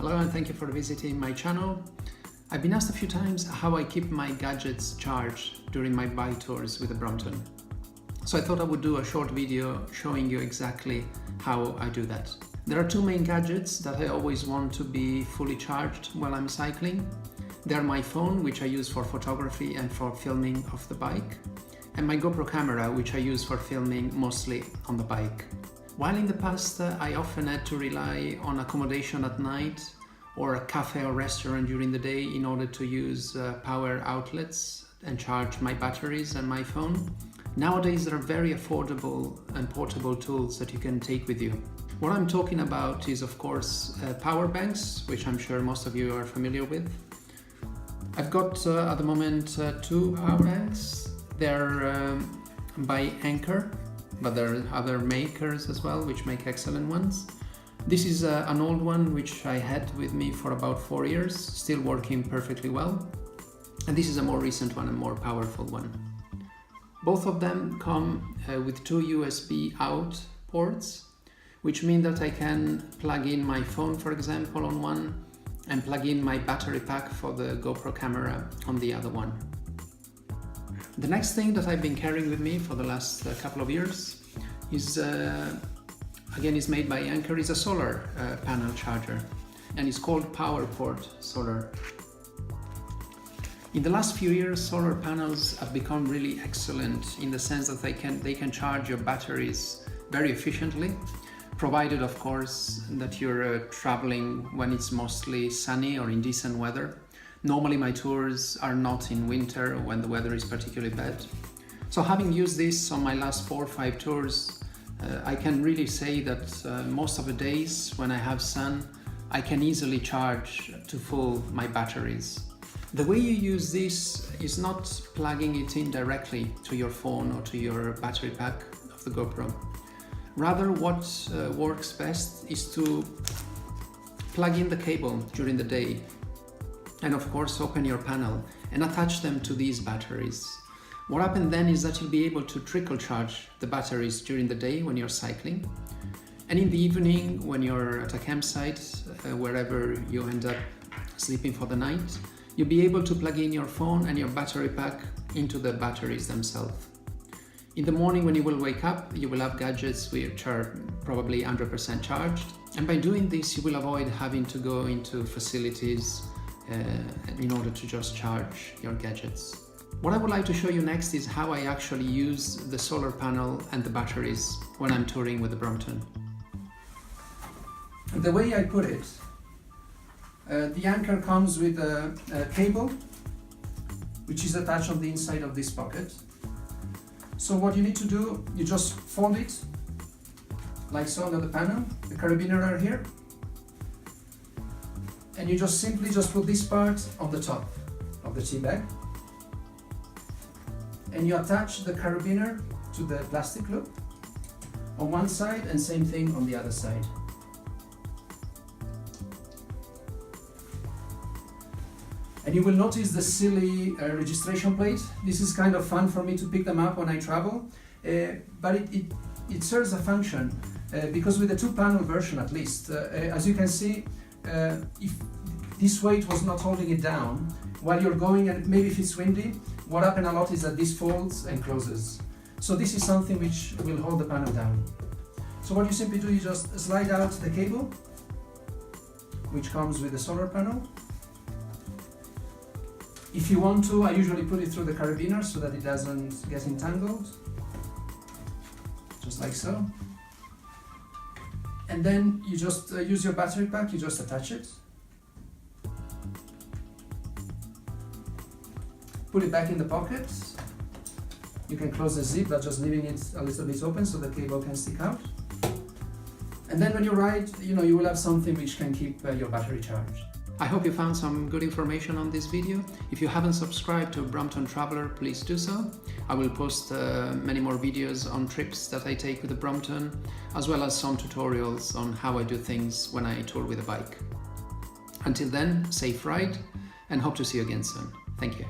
Hello and thank you for visiting my channel. I've been asked a few times how I keep my gadgets charged during my bike tours with the Brompton. So I thought I would do a short video showing you exactly how I do that. There are two main gadgets that I always want to be fully charged while I'm cycling. They are my phone, which I use for photography and for filming of the bike, and my GoPro camera, which I use for filming mostly on the bike. While in the past I often had to rely on accommodation at night or a cafe or restaurant during the day in order to use power outlets and charge my batteries and my phone, nowadays there are very affordable and portable tools that you can take with you. What I'm talking about is of course power banks, which I'm sure most of you are familiar with. I've got at the moment two power banks. They're by Anchor, but there are other makers as well which make excellent ones. This is an old one which I had with me for about 4 years, still working perfectly well. And this is a more recent one, a more powerful one. Both of them come with two USB out ports, which mean that I can plug in my phone, for example, on one, and plug in my battery pack for the GoPro camera on the other one. The next thing that I've been carrying with me for the last couple of years is, again, is made by Anchor, is a solar panel charger, and it's called PowerPort Solar. In the last few years, solar panels have become really excellent in the sense that they can charge your batteries very efficiently, provided of course that you're traveling when it's mostly sunny or in decent weather. Normally my tours are not in winter when the weather is particularly bad. So having used this on my last 4 or 5 tours, I can really say that most of the days when I have sun, I can easily charge to full my batteries. The way you use this is not plugging it in directly to your phone or to your battery pack of the GoPro. Rather, what works best is to plug in the cable during the day and of course open your panel and attach them to these batteries. What happens then is that you'll be able to trickle charge the batteries during the day when you're cycling, and in the evening when you're at a campsite, wherever you end up sleeping for the night, you'll be able to plug in your phone and your battery pack into the batteries themselves. In the morning when you will wake up, you will have gadgets which are probably 100% charged, and by doing this you will avoid having to go into facilities in order to just charge your gadgets. What I would like to show you next is how I actually use the solar panel and the batteries when I'm touring with the Brompton. The way I put it, the Anchor comes with a cable which is attached on the inside of this pocket. So what you need to do, you just fold it like so under the panel. The carabiner are here, and you just simply put this part on the top of the tea bag, and you attach the carabiner to the plastic loop on one side, and same thing on the other side. And you will notice the silly registration plate. This is kind of fun for me to pick them up when I travel, but it serves a function, because with the 2-panel version at least, as you can see, if this weight was not holding it down while you're going, and maybe if it's windy, what happens a lot is that this folds and closes. So this is something which will hold the panel down. So what you simply do, you just slide out the cable, which comes with the solar panel. If you want to, I usually put it through the carabiner so that it doesn't get entangled, just like so. And then you just use your battery pack, you just attach it, put it back in the pocket. You can close the zip by just leaving it a little bit open so the cable can stick out. And then when you ride, you will have something which can keep your battery charged. I hope you found some good information on this video. If you haven't subscribed to Brompton Traveler, please do so. I will post many more videos on trips that I take with the Brompton, as well as some tutorials on how I do things when I tour with a bike. Until then, safe ride, and hope to see you again soon. Thank you.